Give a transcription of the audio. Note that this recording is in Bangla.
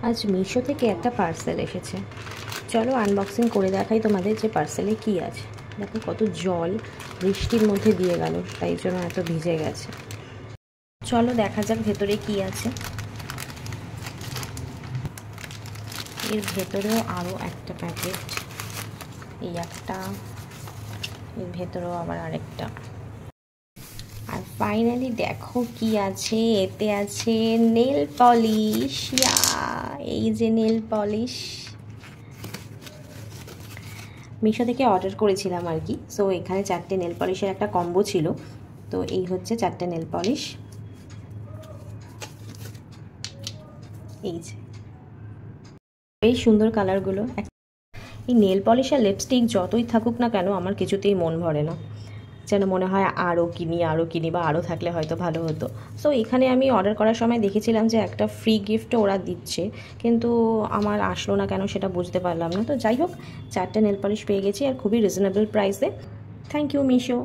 আজ মিশো থেকে একটা পার্সেল এসেছে, চলো আনবক্সিং করে দেখাই তোমাদের যে পার্সেলে কি আছে। দেখো কত জল বৃষ্টির মধ্যে দিয়ে গেল, তাই জন্য এত ভিজে গেছে। চলো দেখা যাক ভেতরে কি আছে। এর ভেতরেও আরও একটা প্যাকেট, এই একটা, এর ভেতরেও আবার আরেকটা। আর ফাইনালি দেখো কি আছে, এতে আছে নেল পলিশ। এই যে নেল পলিশ মিশো থেকে অর্ডার করেছিলাম আর কি। সো এখানে 4টে নেল পলিশের একটা কম্বো ছিল, তো এই হচ্ছে 4টে নেল পলিশ। এই যে বেশ সুন্দর কালারগুলো। এই নেল পলিশ আর লিপস্টিক যতই থাকুক না কেন আমার কিছুতেই মন ভরে না, যেন মনে হয় আরও কিনি বা আরও থাকলে হয়তো ভালো হতো। সো এখানে আমি অর্ডার করার সময় দেখেছিলাম যে একটা ফ্রি গিফটও ওরা দিচ্ছে, কিন্তু আমার আসলো না কেন সেটা বুঝতে পারলাম না। তো যাই হোক, 4টে নেল পলিশ পেয়ে গেছি আর খুবই রিজনেবল প্রাইসে। Thank you Meesho.